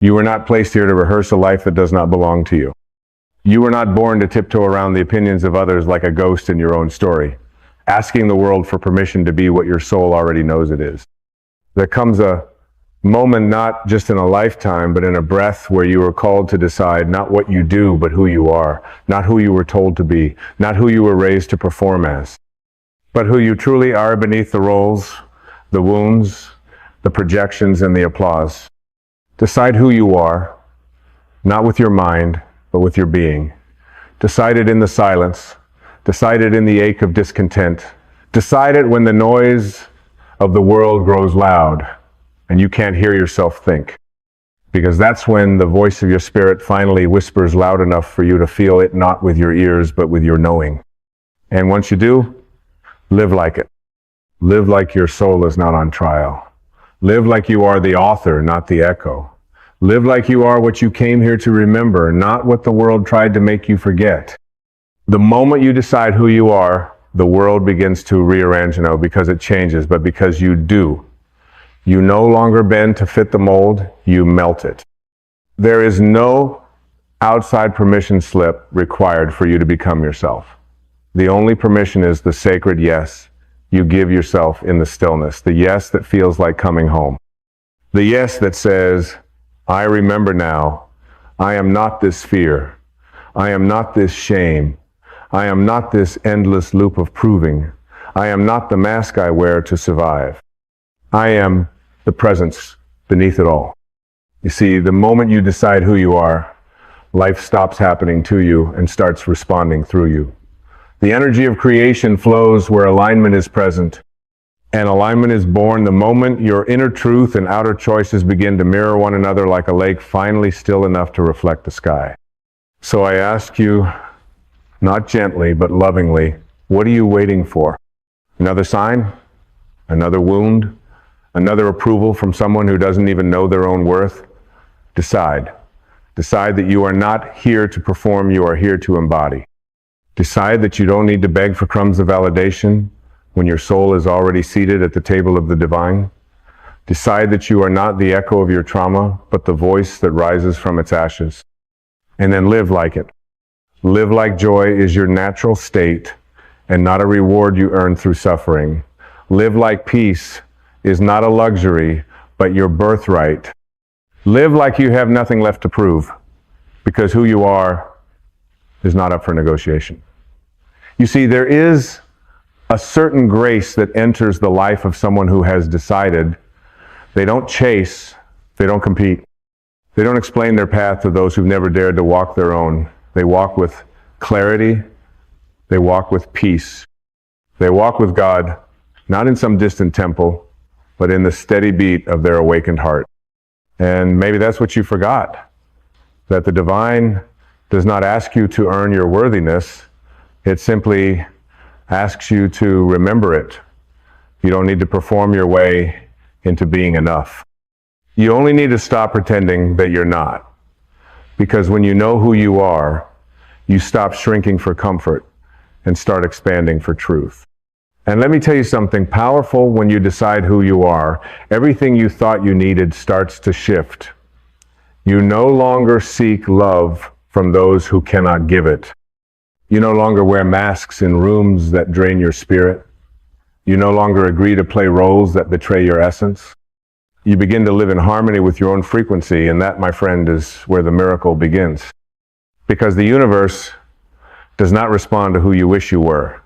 You were not placed here to rehearse a life that does not belong to you. You were not born to tiptoe around the opinions of others like a ghost in your own story, asking the world for permission to be what your soul already knows it is. There comes a moment, not just in a lifetime, but in a breath, where you are called to decide not what you do, but who you are, not who you were told to be, not who you were raised to perform as, but who you truly are beneath the roles, the wounds, the projections, and the applause. Decide who you are, not with your mind, but with your being. Decide it in the silence. Decide it in the ache of discontent. Decide it when the noise of the world grows loud and you can't hear yourself think. Because that's when the voice of your spirit finally whispers loud enough for you to feel it, not with your ears, but with your knowing. And once you do, live like it. Live like your soul is not on trial. Live like you are the author, not the echo. Live like you are what you came here to remember, not what the world tried to make you forget. The moment you decide who you are, the world begins to rearrange, because it changes, but because you do. You no longer bend to fit the mold, you melt it. There is no outside permission slip required for you to become yourself. The only permission is the sacred yes you give yourself in the stillness, the yes that feels like coming home. The yes that says, I remember now, I am not this fear, I am not this shame, I am not this endless loop of proving, I am not the mask I wear to survive. I am the presence beneath it all. You see, the moment you decide who you are, life stops happening to you and starts responding through you. The energy of creation flows where alignment is present, and alignment is born the moment your inner truth and outer choices begin to mirror one another like a lake finally still enough to reflect the sky. So I ask you, not gently but lovingly, what are you waiting for? Another sign? Another wound? Another approval from someone who doesn't even know their own worth? Decide. Decide that you are not here to perform, you are here to embody. Decide that you don't need to beg for crumbs of validation when your soul is already seated at the table of the divine. Decide that you are not the echo of your trauma, but the voice that rises from its ashes. And then live like it. Live like joy is your natural state and not a reward you earn through suffering. Live like peace is not a luxury, but your birthright. Live like you have nothing left to prove, because who you are is not up for negotiation. You see, there is a certain grace that enters the life of someone who has decided. They don't chase, they don't compete. They don't explain their path to those who've never dared to walk their own. They walk with clarity, they walk with peace. They walk with God, not in some distant temple, but in the steady beat of their awakened heart. And maybe that's what you forgot, that the divine does not ask you to earn your worthiness. It simply asks you to remember it. You don't need to perform your way into being enough. You only need to stop pretending that you're not. Because when you know who you are, you stop shrinking for comfort and start expanding for truth. And let me tell you something powerful. When you decide who you are, everything you thought you needed starts to shift. You no longer seek love from those who cannot give it. You no longer wear masks in rooms that drain your spirit. You no longer agree to play roles that betray your essence. You begin to live in harmony with your own frequency, and that, my friend, is where the miracle begins. Because the universe does not respond to who you wish you were.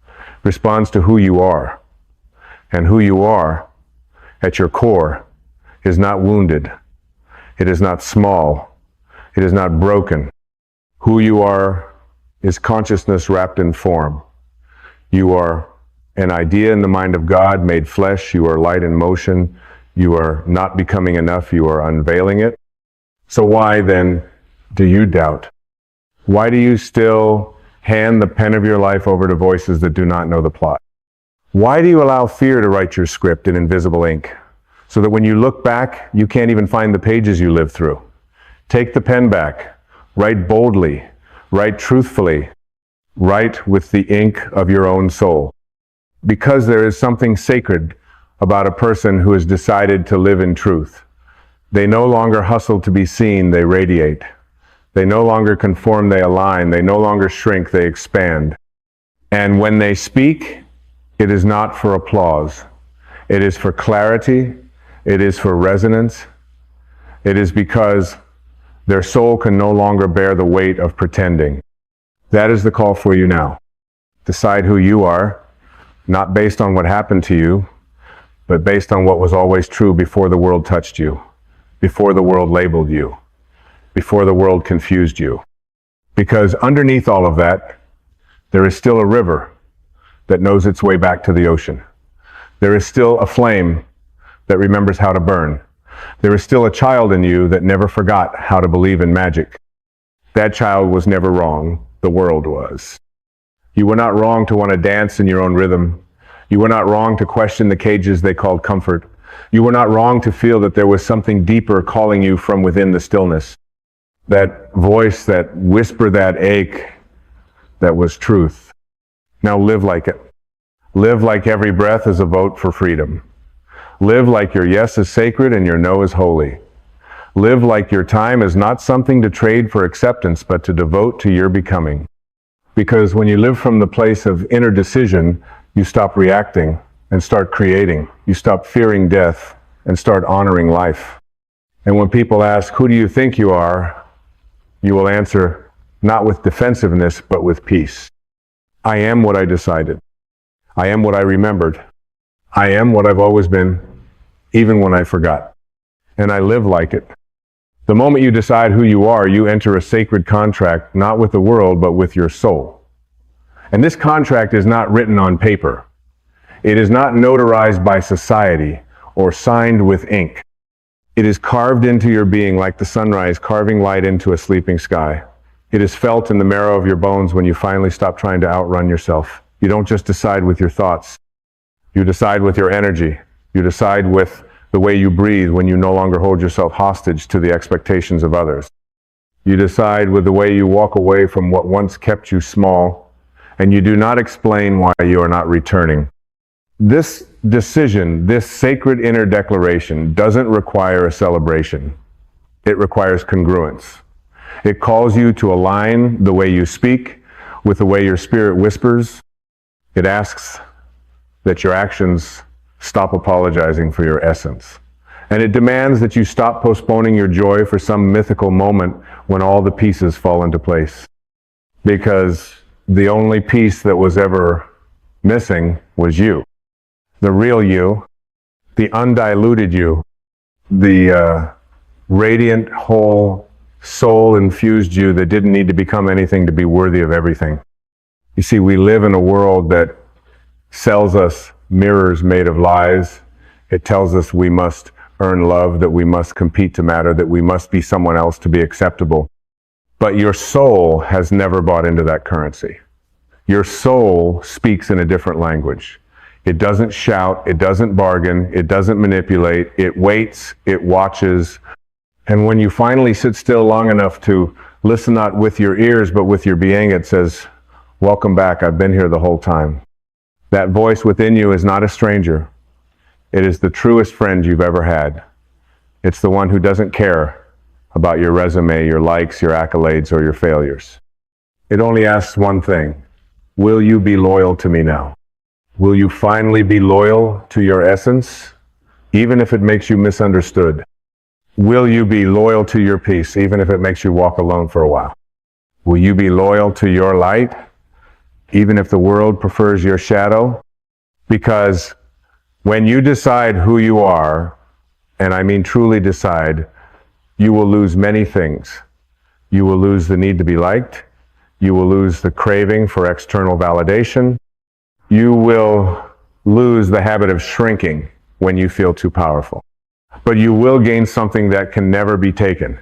It responds to who you are. And who you are, at your core, is not wounded. It is not small. It is not broken. Who you are is consciousness wrapped in form. You are an idea in the mind of God made flesh. You are light in motion. You are not becoming enough. You are unveiling it. So why then do you doubt? Why do you still hand the pen of your life over to voices that do not know the plot? Why do you allow fear to write your script in invisible ink, so that when you look back, you can't even find the pages you lived through? Take the pen back. Write boldly. Write truthfully. Write with the ink of your own soul. Because there is something sacred about a person who has decided to live in truth. They no longer hustle to be seen, they radiate. They no longer conform, they align. They no longer shrink, they expand. And when they speak, it is not for applause. It is for clarity. It is for resonance. It is because their soul can no longer bear the weight of pretending. That is the call for you now. Decide who you are, not based on what happened to you, but based on what was always true before the world touched you, before the world labeled you, before the world confused you. Because underneath all of that, there is still a river that knows its way back to the ocean. There is still a flame that remembers how to burn. There is still a child in you that never forgot how to believe in magic. That child was never wrong. The world was. You were not wrong to want to dance in your own rhythm. You were not wrong to question the cages they called comfort. You were not wrong to feel that there was something deeper calling you from within the stillness. That voice, that whisper, that ache, that was truth. Now live like it. Live like every breath is a vote for freedom. Live like your yes is sacred and your no is holy. Live like your time is not something to trade for acceptance, but to devote to your becoming. Because when you live from the place of inner decision, you stop reacting and start creating. You stop fearing death and start honoring life. And when people ask, who do you think you are? You will answer, not with defensiveness, but with peace. I am what I decided. I am what I remembered. I am what I've always been, even when I forgot. And I live like it. The moment you decide who you are, you enter a sacred contract, not with the world, but with your soul. And this contract is not written on paper. It is not notarized by society or signed with ink. It is carved into your being like the sunrise carving light into a sleeping sky. It is felt in the marrow of your bones when you finally stop trying to outrun yourself. You don't just decide with your thoughts. You decide with your energy. You decide with the way you breathe when you no longer hold yourself hostage to the expectations of others. You decide with the way you walk away from what once kept you small, and you do not explain why you are not returning. This decision, this sacred inner declaration, doesn't require a celebration. It requires congruence. It calls you to align the way you speak with the way your spirit whispers. It asks that your actions stop apologizing for your essence. And it demands that you stop postponing your joy for some mythical moment when all the pieces fall into place. Because the only piece that was ever missing was you. The real you, the undiluted you, the radiant, whole, soul-infused you that didn't need to become anything to be worthy of everything. You see, we live in a world that sells us mirrors made of lies. It tells us we must earn love, that we must compete to matter, that we must be someone else to be acceptable. But your soul has never bought into that currency. Your soul speaks in a different language. It doesn't shout, it doesn't bargain, it doesn't manipulate, it waits, it watches. And when you finally sit still long enough to listen not with your ears, but with your being, it says, welcome back, I've been here the whole time. That voice within you is not a stranger. It is the truest friend you've ever had. It's the one who doesn't care about your resume, your likes, your accolades, or your failures. It only asks one thing. Will you be loyal to me now? Will you finally be loyal to your essence, even if it makes you misunderstood? Will you be loyal to your peace, even if it makes you walk alone for a while? Will you be loyal to your light, even if the world prefers your shadow? Because when you decide who you are, and I mean truly decide, you will lose many things. You will lose the need to be liked. You will lose the craving for external validation. You will lose the habit of shrinking when you feel too powerful. But you will gain something that can never be taken.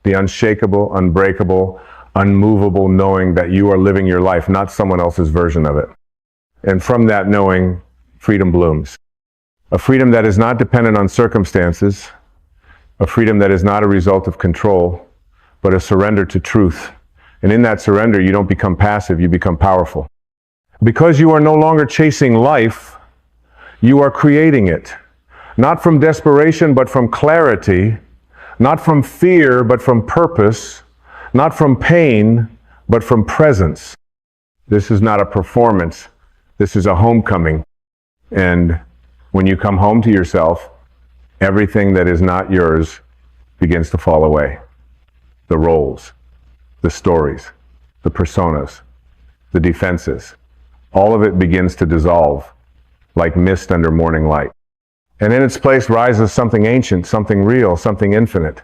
The unshakable, unbreakable, unmovable knowing that you are living your life, not someone else's version of it. And from that knowing, freedom blooms. A freedom that is not dependent on circumstances, a freedom that is not a result of control, but a surrender to truth. And in that surrender, you don't become passive, you become powerful. Because you are no longer chasing life, you are creating it. Not from desperation, but from clarity, Not from fear, but from purpose. Not from pain, but from presence. This is not a performance. This is a homecoming. And when you come home to yourself, everything that is not yours begins to fall away. The roles, the stories, the personas, the defenses. All of it begins to dissolve like mist under morning light. And in its place rises something ancient, something real, something infinite.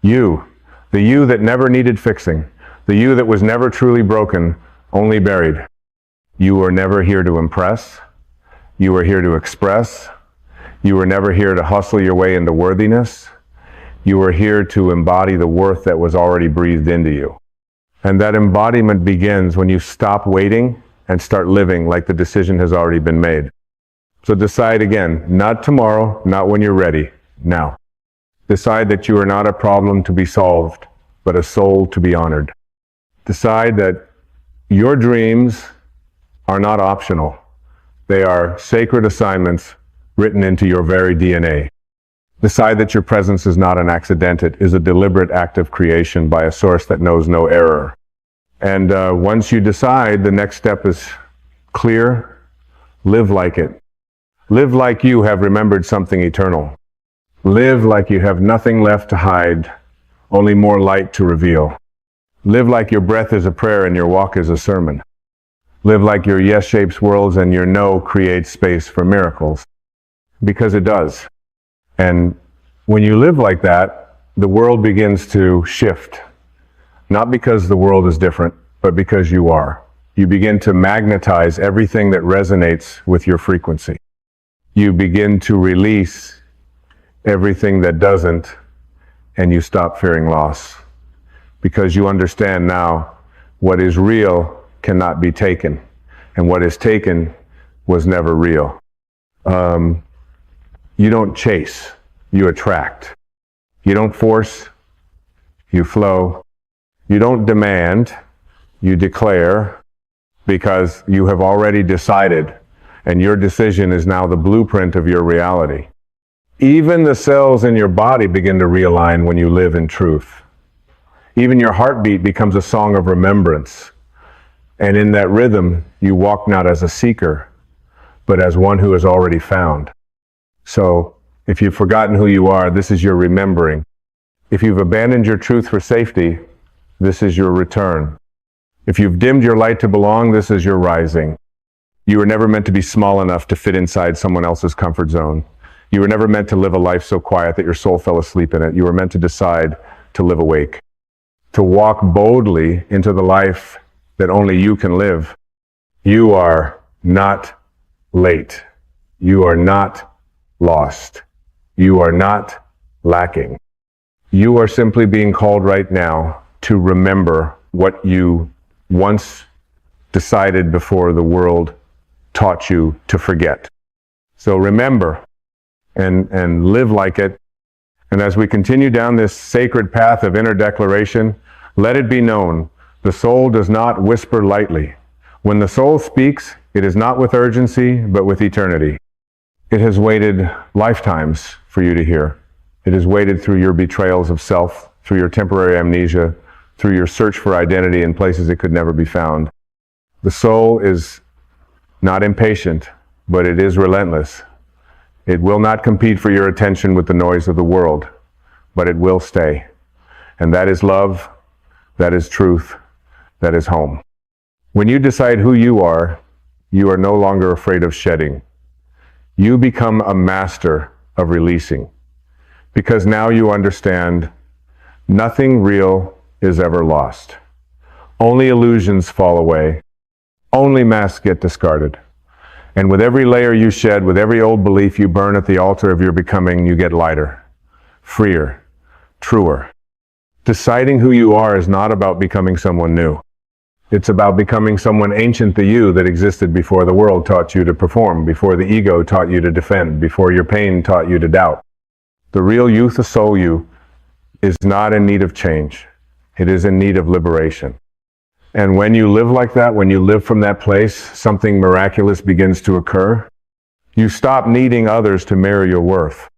You, the you that never needed fixing, the you that was never truly broken, only buried. You were never here to impress. You were here to express. You were never here to hustle your way into worthiness. You were here to embody the worth that was already breathed into you. And that embodiment begins when you stop waiting and start living like the decision has already been made. So decide again, not tomorrow, not when you're ready, now. Decide that you are not a problem to be solved, but a soul to be honored. Decide that your dreams are not optional. They are sacred assignments written into your very DNA. Decide that your presence is not an accident. It is a deliberate act of creation by a source that knows no error. And once you decide, the next step is clear. Live like it. Live like you have remembered something eternal. Live like you have nothing left to hide, only more light to reveal. Live like your breath is a prayer and your walk is a sermon. Live like your yes shapes worlds and your no creates space for miracles. Because it does. And when you live like that, the world begins to shift. Not because the world is different, but because you are. You begin to magnetize everything that resonates with your frequency. You begin to release everything that doesn't, and you stop fearing loss. Because you understand now what is real cannot be taken, and what is taken was never real. You don't chase, you attract. You don't force, you flow. You don't demand, you declare, because you have already decided, and your decision is now the blueprint of your reality. Even the cells in your body begin to realign when you live in truth. Even your heartbeat becomes a song of remembrance. And in that rhythm, you walk not as a seeker, but as one who is already found. So, if you've forgotten who you are, this is your remembering. If you've abandoned your truth for safety, this is your return. If you've dimmed your light to belong, this is your rising. You were never meant to be small enough to fit inside someone else's comfort zone. You were never meant to live a life so quiet that your soul fell asleep in it. You were meant to decide to live awake, to walk boldly into the life that only you can live. You are not late. You are not lost. You are not lacking. You are simply being called right now to remember what you once decided before the world taught you to forget. So remember and live like it. And as we continue down this sacred path of inner declaration, let it be known, the soul does not whisper lightly. When the soul speaks, it is not with urgency, but with eternity. It has waited lifetimes for you to hear. It has waited through your betrayals of self, through your temporary amnesia, through your search for identity in places it could never be found. The soul is not impatient, but it is relentless. It will not compete for your attention with the noise of the world, but it will stay. And that is love, that is truth, that is home. When you decide who you are no longer afraid of shedding. You become a master of releasing, because now you understand nothing real is ever lost. Only illusions fall away. Only masks get discarded. And with every layer you shed, with every old belief you burn at the altar of your becoming, you get lighter, freer, truer. Deciding who you are is not about becoming someone new. It's about becoming someone ancient to you that existed before the world taught you to perform, before the ego taught you to defend, before your pain taught you to doubt. The real youth of soul you is not in need of change. It is in need of liberation. And when you live like that, when you live from that place, something miraculous begins to occur. You stop needing others to mirror your worth.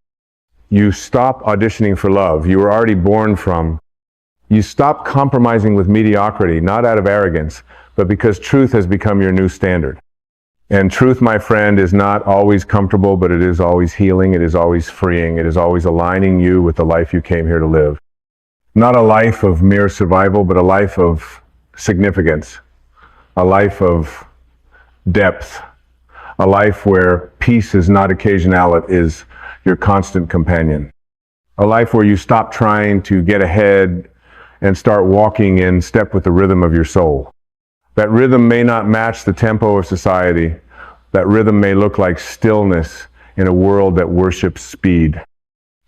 You stop auditioning for love. You were already born from. You stop compromising with mediocrity, not out of arrogance, but because truth has become your new standard. And truth, my friend, is not always comfortable, but it is always healing. It is always freeing. It is always aligning you with the life you came here to live. Not a life of mere survival, but a life of significance, a life of depth, a life where peace is not occasional, it is your constant companion. A life where you stop trying to get ahead and start walking in step with the rhythm of your soul. That rhythm may not match the tempo of society. That rhythm may look like stillness in a world that worships speed.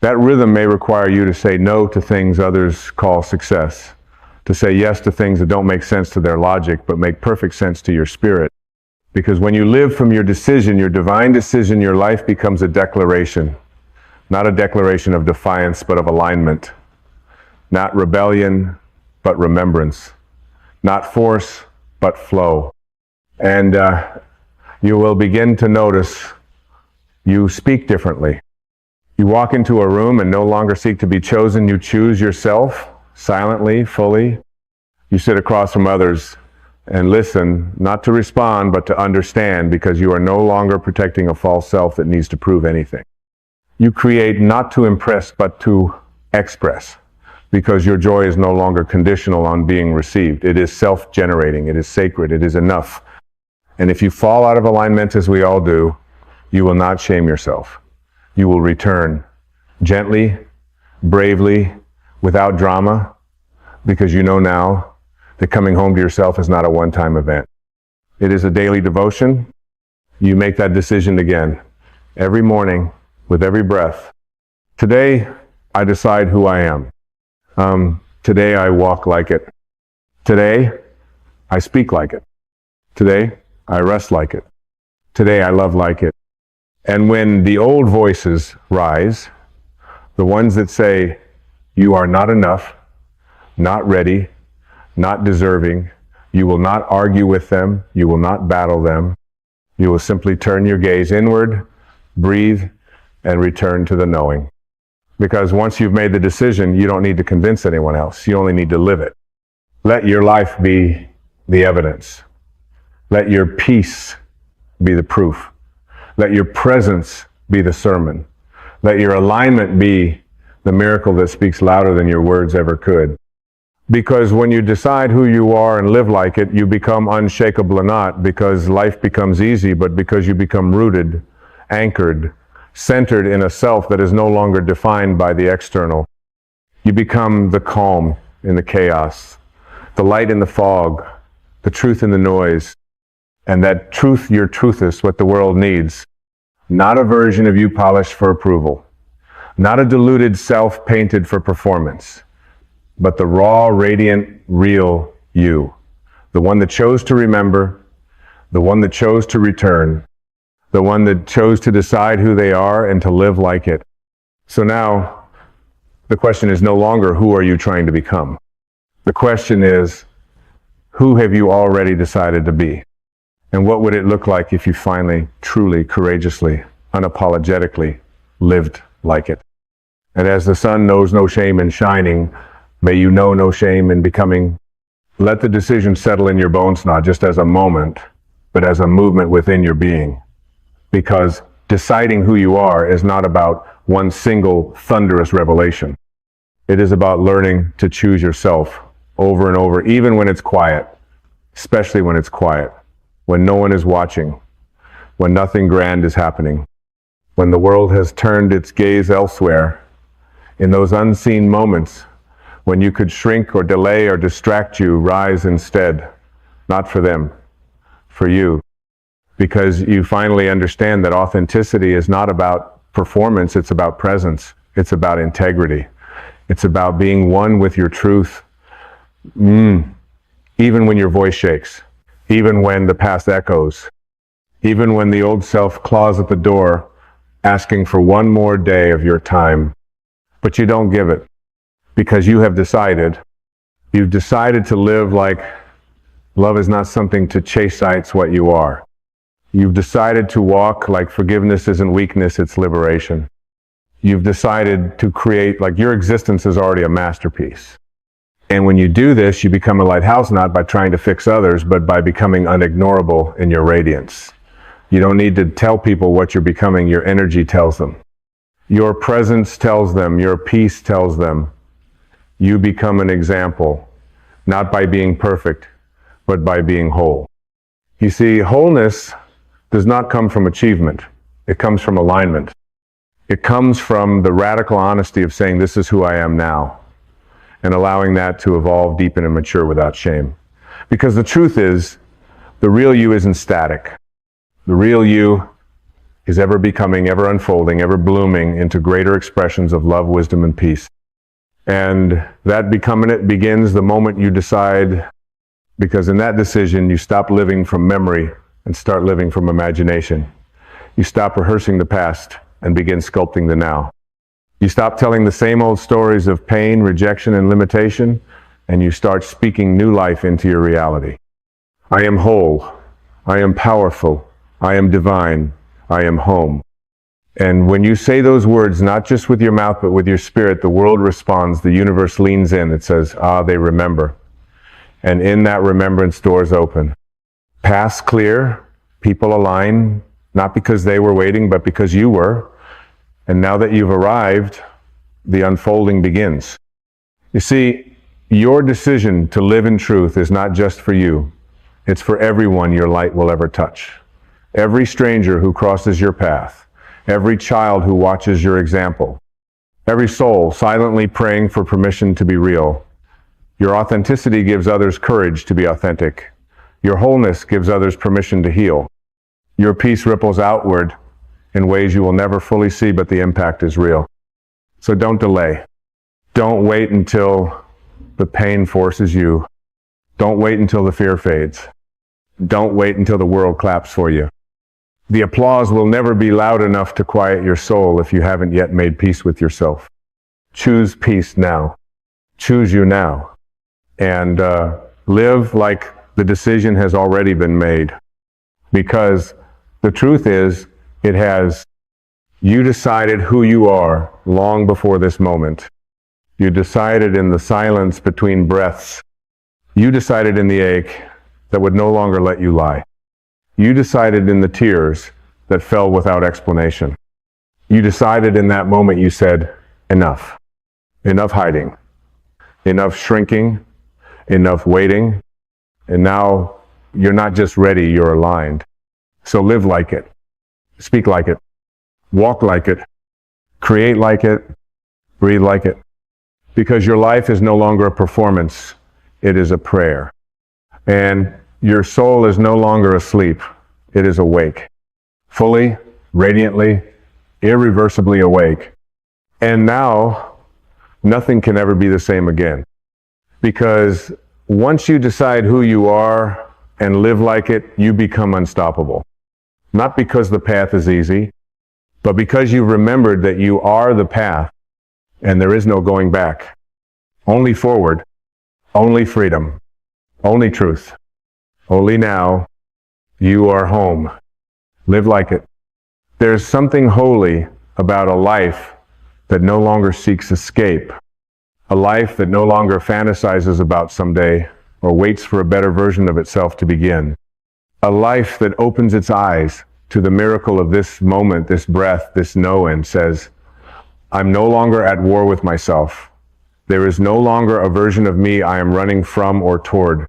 That rhythm may require you to say no to things others call success, to say yes to things that don't make sense to their logic, but make perfect sense to your spirit. Because when you live from your decision, your divine decision, your life becomes a declaration. Not a declaration of defiance, but of alignment. Not rebellion, but remembrance. Not force, but flow. And you will begin to notice you speak differently. You walk into a room and no longer seek to be chosen. You choose yourself silently, fully. You sit across from others and listen, not to respond, but to understand, because you are no longer protecting a false self that needs to prove anything. You create not to impress, but to express, because your joy is no longer conditional on being received. It is self-generating. It is sacred. It is enough. And if you fall out of alignment, as we all do, you will not shame yourself. You will return gently, bravely, without drama, because you know now that coming home to yourself is not a one-time event. It is a daily devotion. You make that decision again, every morning, with every breath. Today, I decide who I am. Today, I walk like it. Today, I speak like it. Today, I rest like it. Today, I love like it. And when the old voices rise, the ones that say, you are not enough, not ready, not deserving, you will not argue with them, you will not battle them. You will simply turn your gaze inward, breathe, and return to the knowing. Because once you've made the decision, you don't need to convince anyone else. You only need to live it. Let your life be the evidence. Let your peace be the proof. Let your presence be the sermon. Let your alignment be the miracle that speaks louder than your words ever could. Because when you decide who you are and live like it, you become unshakable, not because life becomes easy, but because you become rooted, anchored, centered in a self that is no longer defined by the external. You become the calm in the chaos, the light in the fog, the truth in the noise. And that truth, your truth, is what the world needs. Not a version of you polished for approval. Not a diluted self painted for performance. But the raw, radiant, real you. The one that chose to remember. The one that chose to return. The one that chose to decide who they are and to live like it. So now, the question is no longer who are you trying to become? The question is, who have you already decided to be? And what would it look like if you finally, truly, courageously, unapologetically lived like it? And as the sun knows no shame in shining, may you know no shame in becoming. Let the decision settle in your bones, not just as a moment, but as a movement within your being. Because deciding who you are is not about one single thunderous revelation. It is about learning to choose yourself over and over, even when it's quiet, especially when it's quiet. When no one is watching, when nothing grand is happening, when the world has turned its gaze elsewhere, in those unseen moments, when you could shrink or delay or distract you, rise instead, not for them, for you. Because you finally understand that authenticity is not about performance, it's about presence, it's about integrity, it's about being one with your truth, even when your voice shakes. Even when the past echoes, even when the old self claws at the door, asking for one more day of your time, but you don't give it, because you've decided to live like love is not something to chase, it's what you are. You've decided to walk like forgiveness isn't weakness, it's liberation. You've decided to create, like your existence is already a masterpiece. And when you do this, you become a lighthouse not by trying to fix others, but by becoming unignorable in your radiance. You don't need to tell people what you're becoming, your energy tells them. Your presence tells them, your peace tells them. You become an example, not by being perfect, but by being whole. You see, wholeness does not come from achievement. It comes from alignment. It comes from the radical honesty of saying, this is who I am now, and allowing that to evolve, deepen, and mature without shame. Because the truth is, the real you isn't static. The real you is ever becoming, ever unfolding, ever blooming into greater expressions of love, wisdom, and peace. And that becoming it begins the moment you decide, because in that decision, you stop living from memory and start living from imagination. You stop rehearsing the past and begin sculpting the now. You stop telling the same old stories of pain, rejection, and limitation, and you start speaking new life into your reality. I am whole. I am powerful. I am divine. I am home. And when you say those words, not just with your mouth, but with your spirit, the world responds, the universe leans in, it says, they remember. And in that remembrance, doors open. Paths clear, people align, not because they were waiting, but because you were. And now that you've arrived, the unfolding begins. You see, your decision to live in truth is not just for you. It's for everyone your light will ever touch. Every stranger who crosses your path, every child who watches your example, every soul silently praying for permission to be real. Your authenticity gives others courage to be authentic. Your wholeness gives others permission to heal. Your peace ripples outward in ways you will never fully see, but the impact is real. So don't delay. Don't wait until the pain forces you. Don't wait until the fear fades. Don't wait until the world claps for you. The applause will never be loud enough to quiet your soul if you haven't yet made peace with yourself. Choose peace now. Choose you now. And live like the decision has already been made. Because the truth is, you decided who you are long before this moment. You decided in the silence between breaths. You decided in the ache that would no longer let you lie. You decided in the tears that fell without explanation. You decided in that moment, you said, enough. Enough hiding. Enough shrinking. Enough waiting. And now you're not just ready, you're aligned. So live like it. Speak like it. Walk like it. Create like it. Breathe like it. Because your life is no longer a performance. It is a prayer. And your soul is no longer asleep. It is awake. Fully, radiantly, irreversibly awake. And now, nothing can ever be the same again. Because once you decide who you are and live like it, you become unstoppable. Not because the path is easy, but because you remembered that you are the path and there is no going back. Only forward, only freedom, only truth. Only now, you are home. Live like it. There's something holy about a life that no longer seeks escape. A life that no longer fantasizes about someday or waits for a better version of itself to begin. A life that opens its eyes to the miracle of this moment, this breath, this know, and says, I'm no longer at war with myself. There is no longer a version of me I am running from or toward.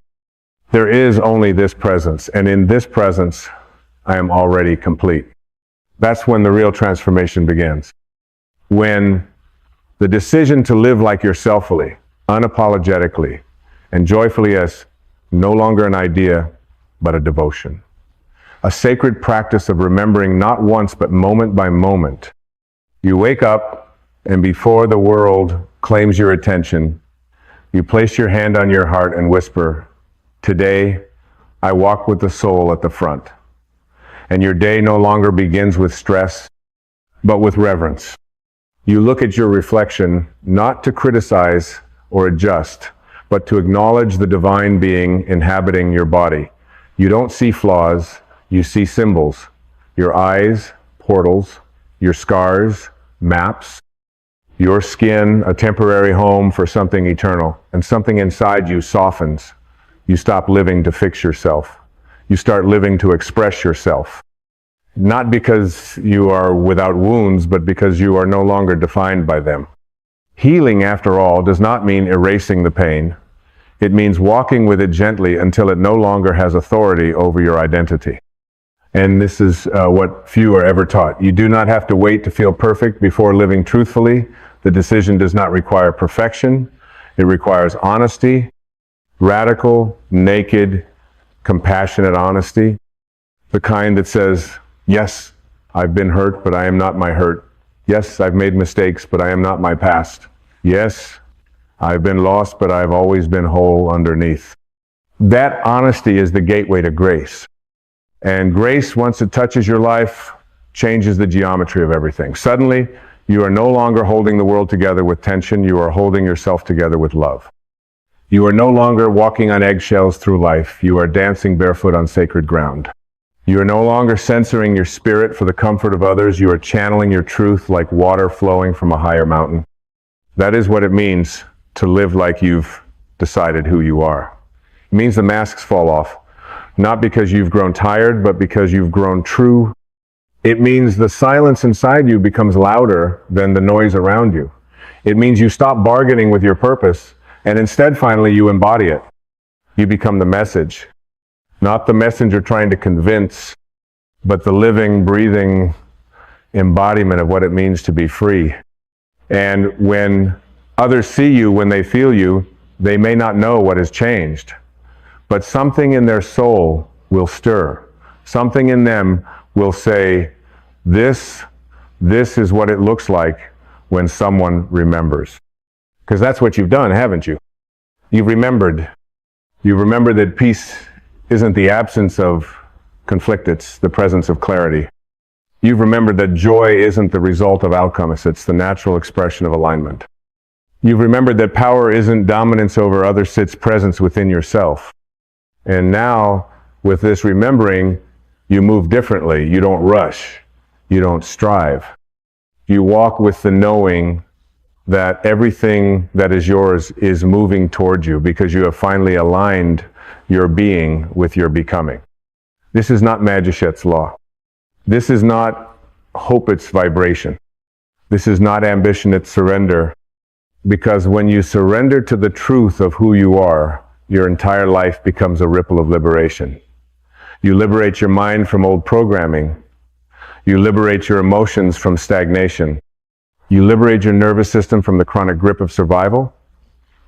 There is only this presence, and in this presence, I am already complete. That's when the real transformation begins. When the decision to live like yourselfully, unapologetically, and joyfully is no longer an idea, but a devotion. A sacred practice of remembering not once, but moment by moment. You wake up, and before the world claims your attention, you place your hand on your heart and whisper, today, I walk with the soul at the front. And your day no longer begins with stress, but with reverence. You look at your reflection not to criticize or adjust, but to acknowledge the divine being inhabiting your body. You don't see flaws, you see symbols. Your eyes, portals, your scars, maps, your skin a temporary home for something eternal, and something inside you softens. You stop living to fix yourself. You start living to express yourself. Not because you are without wounds, but because you are no longer defined by them. Healing, after all, does not mean erasing the pain. It means walking with it gently until it no longer has authority over your identity. And this is what few are ever taught. You do not have to wait to feel perfect before living truthfully. The decision does not require perfection. It requires honesty, radical, naked, compassionate honesty. The kind that says, yes, I've been hurt, but I am not my hurt. Yes, I've made mistakes, but I am not my past. Yes, I've been lost, but I've always been whole underneath. That honesty is the gateway to grace. And grace, once it touches your life, changes the geometry of everything. Suddenly, you are no longer holding the world together with tension. You are holding yourself together with love. You are no longer walking on eggshells through life. You are dancing barefoot on sacred ground. You are no longer censoring your spirit for the comfort of others. You are channeling your truth like water flowing from a higher mountain. That is what it means to live like you've decided who you are. It means the masks fall off. Not because you've grown tired, but because you've grown true. It means the silence inside you becomes louder than the noise around you. It means you stop bargaining with your purpose, and instead, finally, you embody it. You become the message. Not the messenger trying to convince, but the living, breathing embodiment of what it means to be free. And when others see you, when they feel you, they may not know what has changed. But something in their soul will stir. Something in them will say, this is what it looks like when someone remembers. Because that's what you've done, haven't you? You've remembered. You've remembered that peace isn't the absence of conflict, it's the presence of clarity. You've remembered that joy isn't the result of outcomes, it's the natural expression of alignment. You've remembered that power isn't dominance over others, it's presence within yourself. And now, with this remembering, you move differently. You don't rush. You don't strive. You walk with the knowing that everything that is yours is moving toward you because you have finally aligned your being with your becoming. This is not Magichette's law. This is not hope, it's vibration. This is not ambition, it's surrender. Because when you surrender to the truth of who you are, your entire life becomes a ripple of liberation. You liberate your mind from old programming. You liberate your emotions from stagnation. You liberate your nervous system from the chronic grip of survival.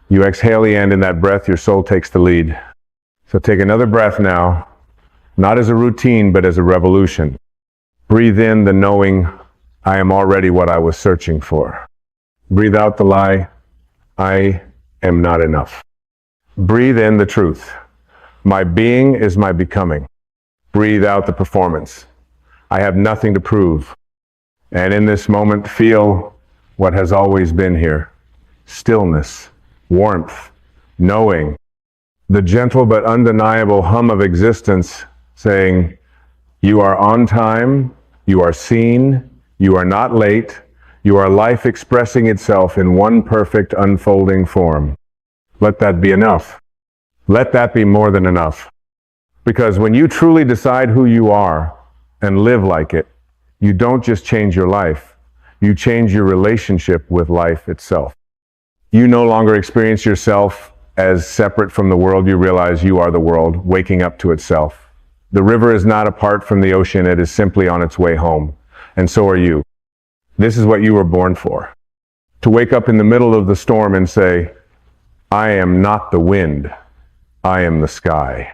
You exhale the end, in that breath, your soul takes the lead. So take another breath now, not as a routine, but as a revolution. Breathe in the knowing, I am already what I was searching for. Breathe out the lie, I am not enough. Breathe in the truth. My being is my becoming. Breathe out the performance. I have nothing to prove. And in this moment, feel what has always been here. Stillness, warmth, knowing. The gentle but undeniable hum of existence saying, you are on time, you are seen, you are not late, you are life expressing itself in one perfect unfolding form. Let that be enough. Let that be more than enough. Because when you truly decide who you are and live like it, you don't just change your life, you change your relationship with life itself. You no longer experience yourself as separate from the world. You realize you are the world, waking up to itself. The river is not apart from the ocean, it is simply on its way home. And so are you. This is what you were born for. To wake up in the middle of the storm and say, I am not the wind, I am the sky.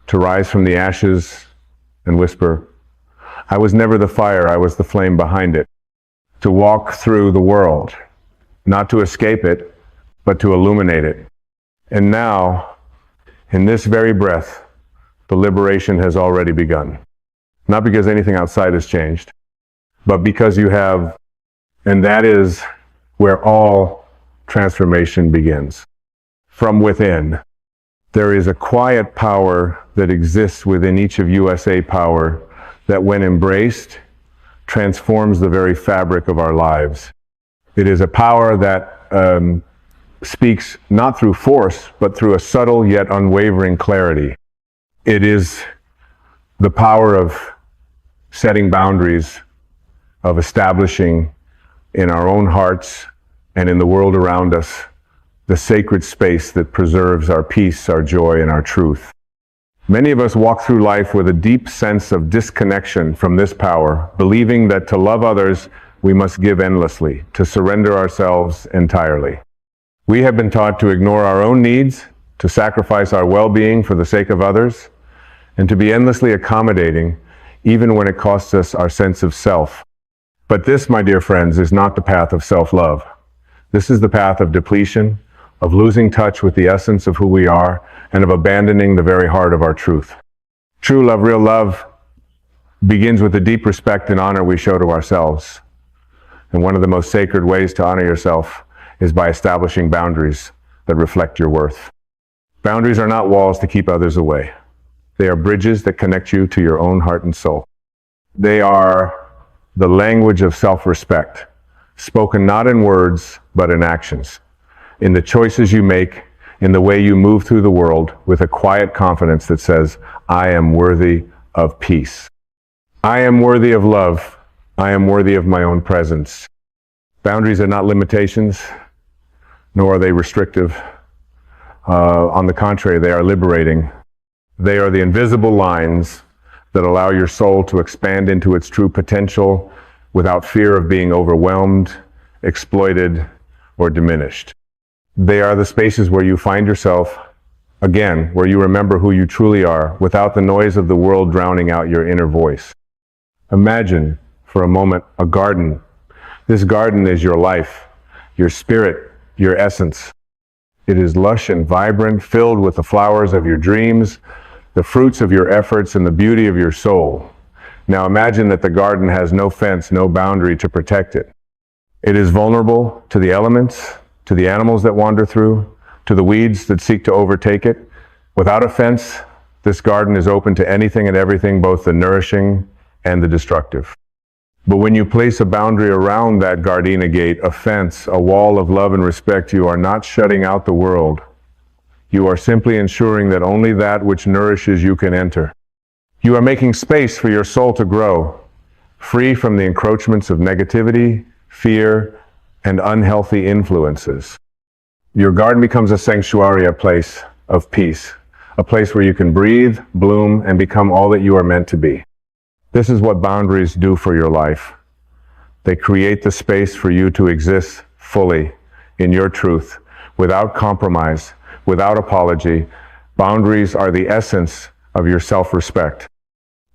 To rise from the ashes and whisper, I was never the fire, I was the flame behind it. To walk through the world, not to escape it, but to illuminate it. And now, in this very breath, the liberation has already begun. Not because anything outside has changed, but because you have, and that is where all transformation begins. From within. There is a quiet power that exists within each of USA Power that when embraced, transforms the very fabric of our lives. It is a power that speaks not through force, but through a subtle yet unwavering clarity. It is the power of setting boundaries, of establishing in our own hearts and in the world around us the sacred space that preserves our peace, our joy, and our truth. Many of us walk through life with a deep sense of disconnection from this power, believing that to love others, we must give endlessly, to surrender ourselves entirely. We have been taught to ignore our own needs, to sacrifice our well-being for the sake of others, and to be endlessly accommodating, even when it costs us our sense of self. But this, my dear friends, is not the path of self-love. This is the path of depletion, of losing touch with the essence of who we are, and of abandoning the very heart of our truth. True love, real love, begins with the deep respect and honor we show to ourselves. And one of the most sacred ways to honor yourself is by establishing boundaries that reflect your worth. Boundaries are not walls to keep others away. They are bridges that connect you to your own heart and soul. They are the language of self-respect, spoken not in words, but in actions, in the choices you make, in the way you move through the world with a quiet confidence that says, I am worthy of peace. I am worthy of love. I am worthy of my own presence. Boundaries are not limitations, nor are they restrictive. On the contrary, they are liberating. They are the invisible lines that allow your soul to expand into its true potential without fear of being overwhelmed, exploited, or diminished. They are the spaces where you find yourself, again, where you remember who you truly are without the noise of the world drowning out your inner voice. Imagine, for a moment, a garden. This garden is your life, your spirit, your essence. It is lush and vibrant, filled with the flowers of your dreams, the fruits of your efforts, and the beauty of your soul. Now imagine that the garden has no fence, no boundary to protect it. It is vulnerable to the elements, to the animals that wander through, to the weeds that seek to overtake it. Without a fence, this garden is open to anything and everything, both the nourishing and the destructive. But when you place a boundary around that gardenia gate, a fence, a wall of love and respect, you are not shutting out the world. You are simply ensuring that only that which nourishes you can enter. You are making space for your soul to grow, free from the encroachments of negativity, fear, and unhealthy influences. Your garden becomes a sanctuary, a place of peace, a place where you can breathe, bloom, and become all that you are meant to be. This is what boundaries do for your life. They create the space for you to exist fully in your truth, without compromise, without apology. Boundaries are the essence of your self-respect.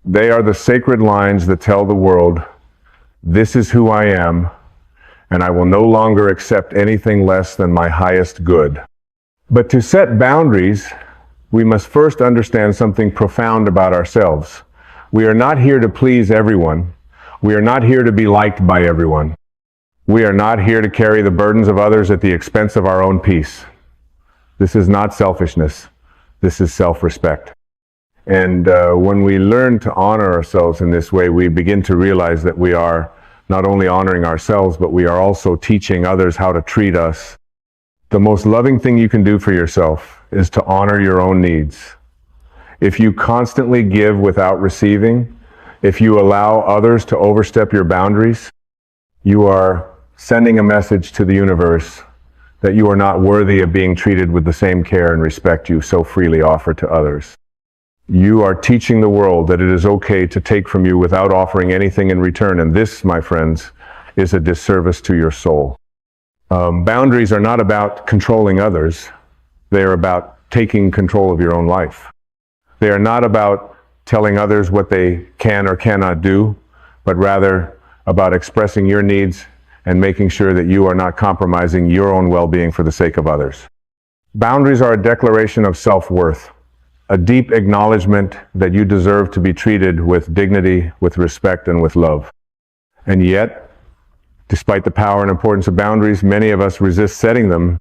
They are the sacred lines that tell the world, this is who I am, and I will no longer accept anything less than my highest good. But to set boundaries, we must first understand something profound about ourselves. We are not here to please everyone. We are not here to be liked by everyone. We are not here to carry the burdens of others at the expense of our own peace. This is not selfishness. This is self-respect. And when we learn to honor ourselves in this way, we begin to realize that we are not only honoring ourselves, but we are also teaching others how to treat us. The most loving thing you can do for yourself is to honor your own needs. If you constantly give without receiving, if you allow others to overstep your boundaries, you are sending a message to the universe that you are not worthy of being treated with the same care and respect you so freely offer to others. You are teaching the world that it is okay to take from you without offering anything in return, and this, my friends, is a disservice to your soul. Boundaries are not about controlling others. They are about taking control of your own life. They are not about telling others what they can or cannot do, but rather about expressing your needs and making sure that you are not compromising your own well-being for the sake of others. Boundaries are a declaration of self-worth, a deep acknowledgement that you deserve to be treated with dignity, with respect, and with love. And yet, despite the power and importance of boundaries, many of us resist setting them.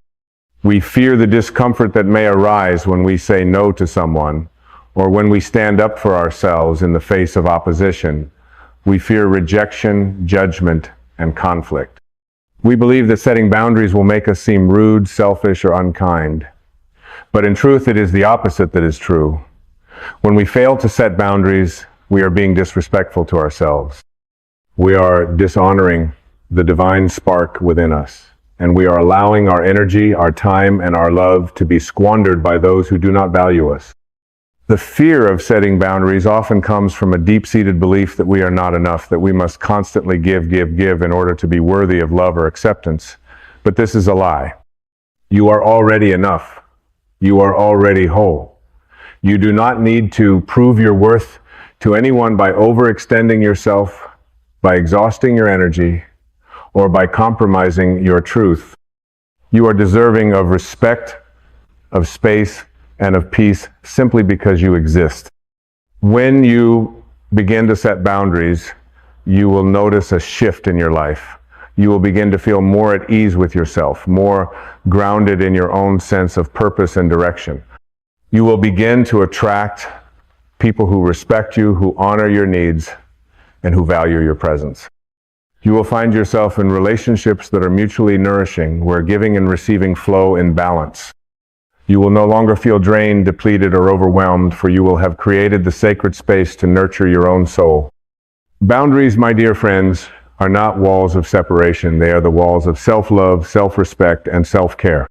We fear the discomfort that may arise when we say no to someone, or when we stand up for ourselves in the face of opposition. We fear rejection, judgment, and conflict. We believe that setting boundaries will make us seem rude, selfish, or unkind. But in truth, it is the opposite that is true. When we fail to set boundaries, we are being disrespectful to ourselves. We are dishonoring the divine spark within us, and we are allowing our energy, our time, and our love to be squandered by those who do not value us. The fear of setting boundaries often comes from a deep-seated belief that we are not enough, that we must constantly give in order to be worthy of love or acceptance. But this is a lie. You are already enough. You are already whole. You do not need to prove your worth to anyone by overextending yourself, by exhausting your energy, or by compromising your truth. You are deserving of respect, of space, and of peace simply because you exist. When you begin to set boundaries, you will notice a shift in your life. You will begin to feel more at ease with yourself, more grounded in your own sense of purpose and direction. You will begin to attract people who respect you, who honor your needs, and who value your presence. You will find yourself in relationships that are mutually nourishing, where giving and receiving flow in balance. You will no longer feel drained, depleted, or overwhelmed, for you will have created the sacred space to nurture your own soul. Boundaries, my dear friends, are not walls of separation. They are the walls of self-love, self-respect, and self-care.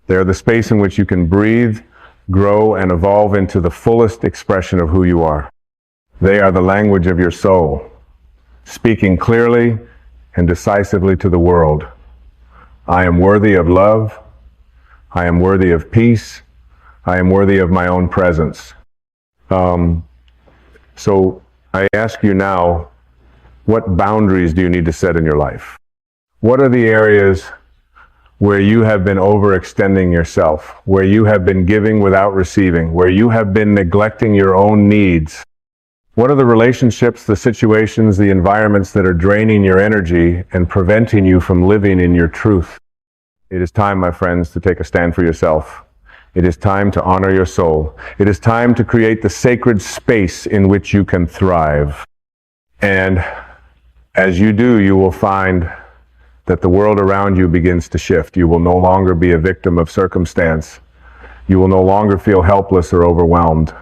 They are the space in which you can breathe, grow, and evolve into the fullest expression of who you are. They are the language of your soul, speaking clearly and decisively to the world. I am worthy of love. I am worthy of peace. I am worthy of my own presence. So I ask you now, what boundaries do you need to set in your life? What are the areas where you have been overextending yourself, where you have been giving without receiving, where you have been neglecting your own needs? What are the relationships, the situations, the environments that are draining your energy and preventing you from living in your truth? It is time, my friends, to take a stand for yourself. It is time to honor your soul. It is time to create the sacred space in which you can thrive. And as you do, you will find that the world around you begins to shift. You will no longer be a victim of circumstance. You will no longer feel helpless or overwhelmed.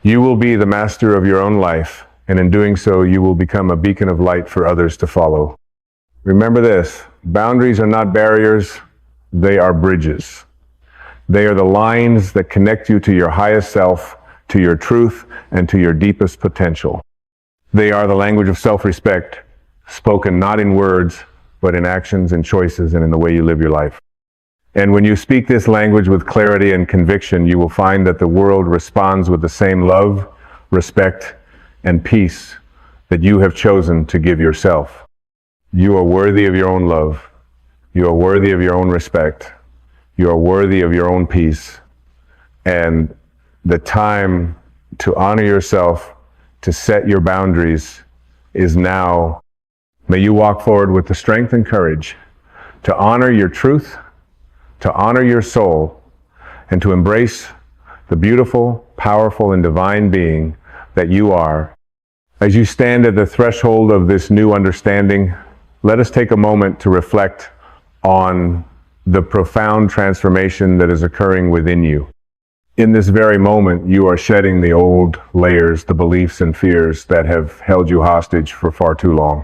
You will be the master of your own life, and in doing so, you will become a beacon of light for others to follow. Remember this, boundaries are not barriers, they are bridges. They are the lines that connect you to your highest self, to your truth, and to your deepest potential. They are the language of self-respect, spoken not in words, but in actions and choices and in the way you live your life. And when you speak this language with clarity and conviction, you will find that the world responds with the same love, respect, and peace that you have chosen to give yourself. You are worthy of your own love. You are worthy of your own respect. You are worthy of your own peace. And the time to honor yourself, to set your boundaries, is now. May you walk forward with the strength and courage to honor your truth, to honor your soul, and to embrace the beautiful, powerful, and divine being that you are. As you stand at the threshold of this new understanding, let us take a moment to reflect on the profound transformation that is occurring within you. In this very moment, you are shedding the old layers, the beliefs and fears that have held you hostage for far too long.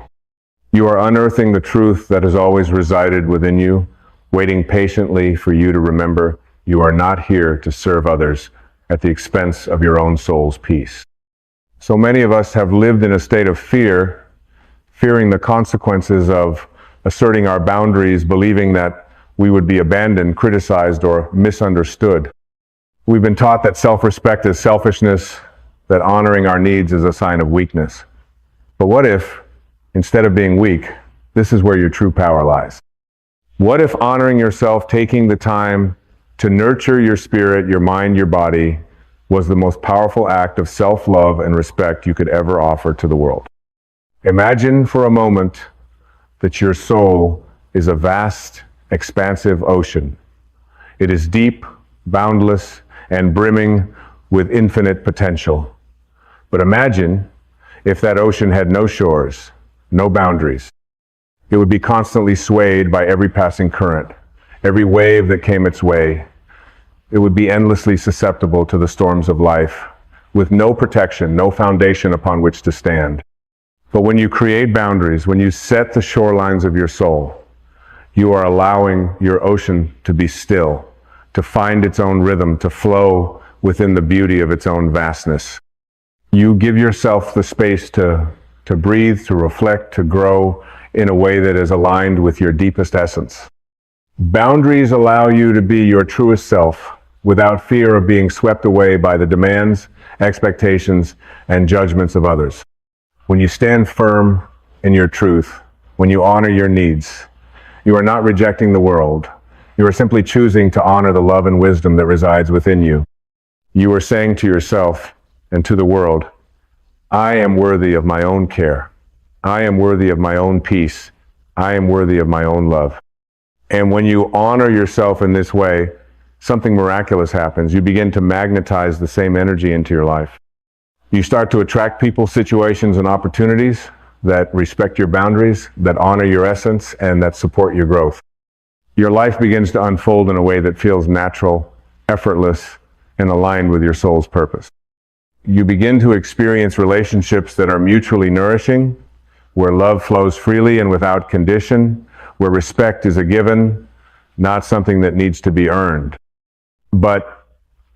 You are unearthing the truth that has always resided within you, waiting patiently for you to remember you are not here to serve others at the expense of your own soul's peace. So many of us have lived in a state of fear, fearing the consequences of asserting our boundaries, believing that we would be abandoned, criticized, or misunderstood. We've been taught that self-respect is selfishness, that honoring our needs is a sign of weakness. But what if, instead of being weak, this is where your true power lies? What if honoring yourself, taking the time to nurture your spirit, your mind, your body, was the most powerful act of self-love and respect you could ever offer to the world? Imagine for a moment that your soul is a vast, expansive ocean. It is deep, boundless, and brimming with infinite potential. But imagine if that ocean had no shores, no boundaries? It would be constantly swayed by every passing current, every wave that came its way. It would be endlessly susceptible to the storms of life, with no protection, no foundation upon which to stand. But when you create boundaries, when you set the shorelines of your soul, you are allowing your ocean to be still, to find its own rhythm, to flow within the beauty of its own vastness. You give yourself the space to breathe, to reflect, to grow in a way that is aligned with your deepest essence. Boundaries allow you to be your truest self without fear of being swept away by the demands, expectations, and judgments of others. When you stand firm in your truth, when you honor your needs, you are not rejecting the world. You are simply choosing to honor the love and wisdom that resides within you. You are saying to yourself and to the world, I am worthy of my own care. I am worthy of my own peace. I am worthy of my own love. And when you honor yourself in this way, something miraculous happens. You begin to magnetize the same energy into your life. You start to attract people, situations, and opportunities that respect your boundaries, that honor your essence, and that support your growth. Your life begins to unfold in a way that feels natural, effortless, and aligned with your soul's purpose. You begin to experience relationships that are mutually nourishing, where love flows freely and without condition, where respect is a given, not something that needs to be earned. But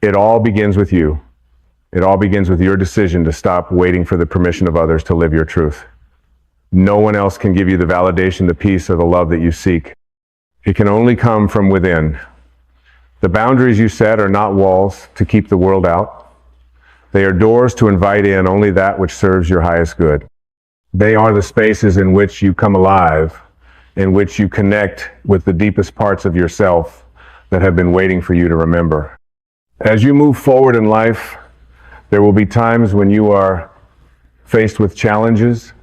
it all begins with you. It all begins with your decision to stop waiting for the permission of others to live your truth. No one else can give you the validation, the peace, or the love that you seek. It can only come from within. The boundaries you set are not walls to keep the world out. They are doors to invite in only that which serves your highest good. They are the spaces in which you come alive, in which you connect with the deepest parts of yourself that have been waiting for you to remember. As you move forward in life, there will be times when you are faced with challenges,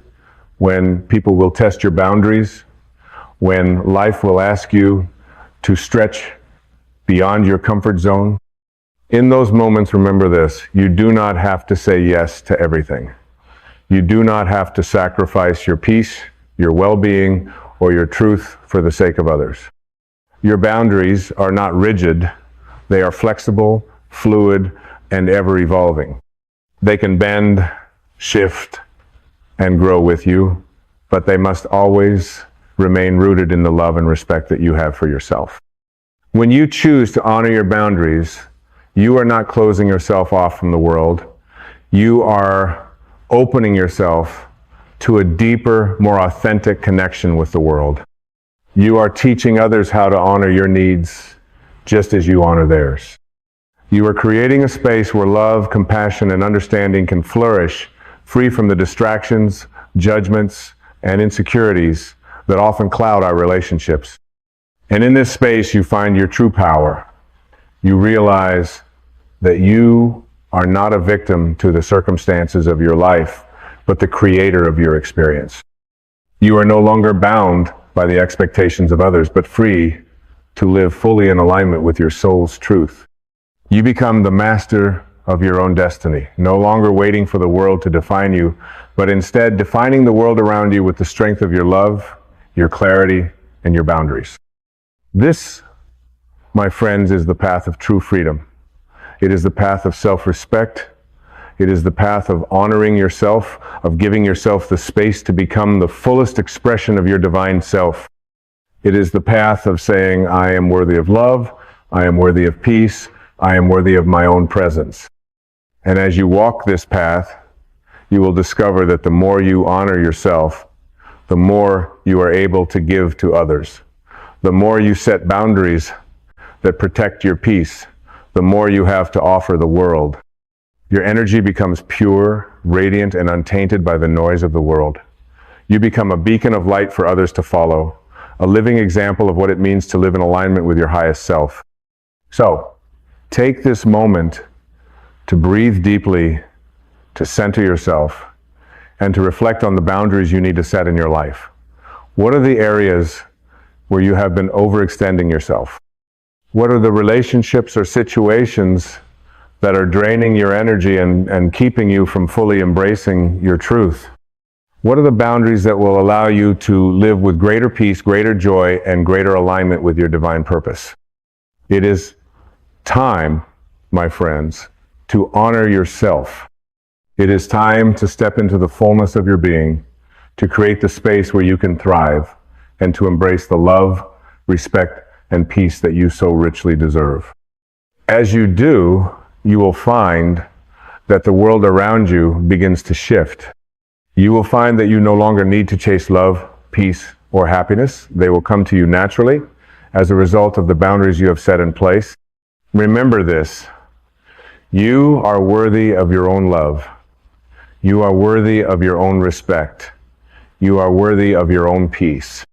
when people will test your boundaries, when life will ask you to stretch beyond your comfort zone. In those moments, remember this: you do not have to say yes to everything. You do not have to sacrifice your peace, your well-being, or your truth for the sake of others. Your boundaries are not rigid. They are flexible, fluid, and ever-evolving. They can bend, shift, and grow with you, but they must always remain rooted in the love and respect that you have for yourself. When you choose to honor your boundaries, you are not closing yourself off from the world. You are opening yourself to a deeper, more authentic connection with the world. You are teaching others how to honor your needs just as you honor theirs. You are creating a space where love, compassion, and understanding can flourish, free from the distractions, judgments, and insecurities that often cloud our relationships. And in this space, you find your true power. You realize that you are not a victim to the circumstances of your life, but the creator of your experience. You are no longer bound by the expectations of others, but free to live fully in alignment with your soul's truth. You become the master of your own destiny, no longer waiting for the world to define you, but instead defining the world around you with the strength of your love, your clarity, and your boundaries. This, my friends, is the path of true freedom. It is the path of self-respect. It is the path of honoring yourself, of giving yourself the space to become the fullest expression of your divine self. It is the path of saying, I am worthy of love, I am worthy of peace, I am worthy of my own presence. And as you walk this path, you will discover that the more you honor yourself, the more you are able to give to others. The more you set boundaries that protect your peace, the more you have to offer the world. Your energy becomes pure, radiant, and untainted by the noise of the world. You become a beacon of light for others to follow, a living example of what it means to live in alignment with your highest self. So, take this moment to breathe deeply, to center yourself, and to reflect on the boundaries you need to set in your life. What are the areas where you have been overextending yourself? What are the relationships or situations that are draining your energy and keeping you from fully embracing your truth? What are the boundaries that will allow you to live with greater peace, greater joy, and greater alignment with your divine purpose? It is time, my friends, to honor yourself. It is time to step into the fullness of your being, to create the space where you can thrive, and to embrace the love, respect, and peace that you so richly deserve. As you do, you will find that the world around you begins to shift. You will find that you no longer need to chase love, peace, or happiness. They will come to you naturally as a result of the boundaries you have set in place. Remember this: you are worthy of your own love. You are worthy of your own respect. You are worthy of your own peace.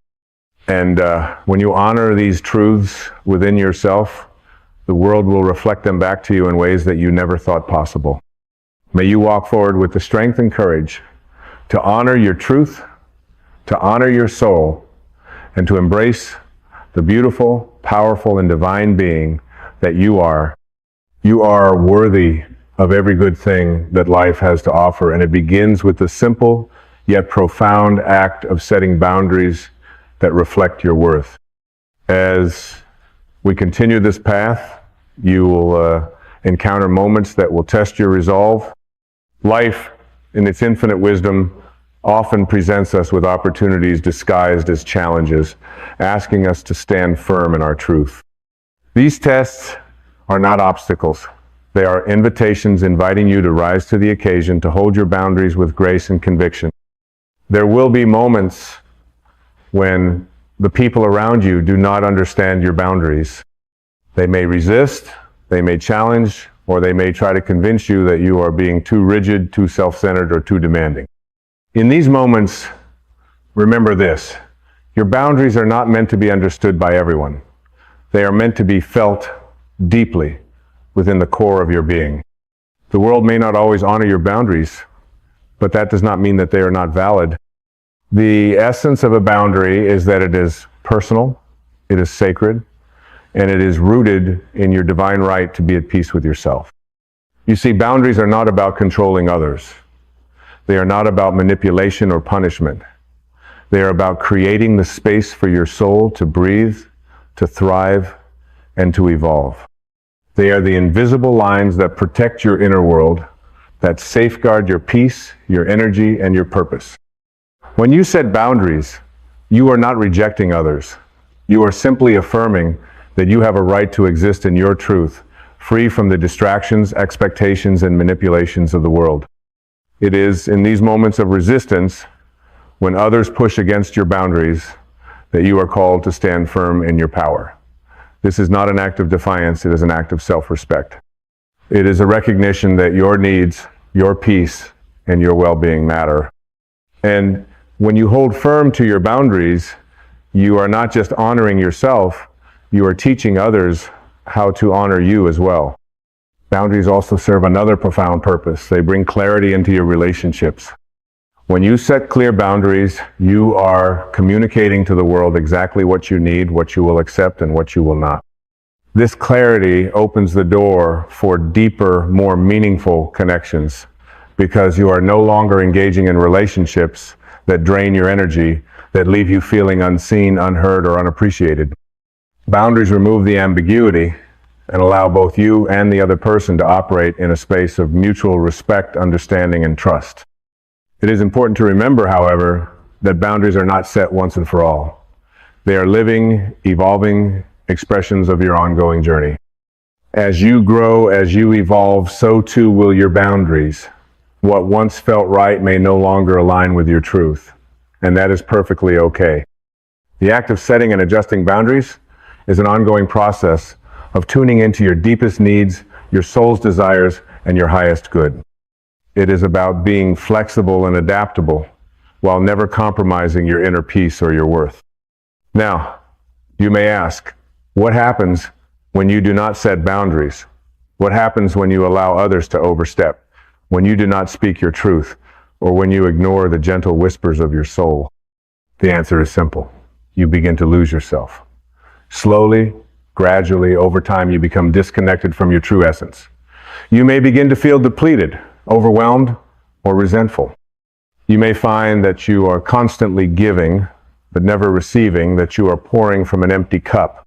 And when you honor these truths within yourself, the world will reflect them back to you in ways that you never thought possible. May you walk forward with the strength and courage to honor your truth, to honor your soul, and to embrace the beautiful, powerful, and divine being that you are. You are worthy of every good thing that life has to offer, and it begins with the simple yet profound act of setting boundaries that reflect your worth. As we continue this path, you will encounter moments that will test your resolve. Life, in its infinite wisdom, often presents us with opportunities disguised as challenges, asking us to stand firm in our truth. These tests are not obstacles. They are invitations inviting you to rise to the occasion, to hold your boundaries with grace and conviction. There will be moments when the people around you do not understand your boundaries. They may resist, they may challenge, or they may try to convince you that you are being too rigid, too self-centered, or too demanding. In these moments, remember this: your boundaries are not meant to be understood by everyone. They are meant to be felt deeply within the core of your being. The world may not always honor your boundaries, but that does not mean that they are not valid. The essence of a boundary is that it is personal, it is sacred, and it is rooted in your divine right to be at peace with yourself. You see, boundaries are not about controlling others. They are not about manipulation or punishment. They are about creating the space for your soul to breathe, to thrive, and to evolve. They are the invisible lines that protect your inner world, that safeguard your peace, your energy, and your purpose. When you set boundaries, you are not rejecting others. You are simply affirming that you have a right to exist in your truth, free from the distractions, expectations, and manipulations of the world. It is in these moments of resistance, when others push against your boundaries, that you are called to stand firm in your power. This is not an act of defiance, it is an act of self-respect. It is a recognition that your needs, your peace, and your well-being matter. And when you hold firm to your boundaries, you are not just honoring yourself, you are teaching others how to honor you as well. Boundaries also serve another profound purpose. They bring clarity into your relationships. When you set clear boundaries, you are communicating to the world exactly what you need, what you will accept, and what you will not. This clarity opens the door for deeper, more meaningful connections, because you are no longer engaging in relationships that drain your energy, that leave you feeling unseen, unheard, or unappreciated. Boundaries remove the ambiguity and allow both you and the other person to operate in a space of mutual respect, understanding, and trust. It is important to remember, however, that boundaries are not set once and for all. They are living, evolving expressions of your ongoing journey. As you grow, as you evolve, so too will your boundaries. What once felt right may no longer align with your truth, and that is perfectly okay. The act of setting and adjusting boundaries is an ongoing process of tuning into your deepest needs, your soul's desires, and your highest good. It is about being flexible and adaptable while never compromising your inner peace or your worth. Now, you may ask, what happens when you do not set boundaries? What happens when you allow others to overstep? When you do not speak your truth, or when you ignore the gentle whispers of your soul? The answer is simple. You begin to lose yourself. Slowly, gradually, over time, you become disconnected from your true essence. You may begin to feel depleted, overwhelmed, or resentful. You may find that you are constantly giving, but never receiving, that you are pouring from an empty cup.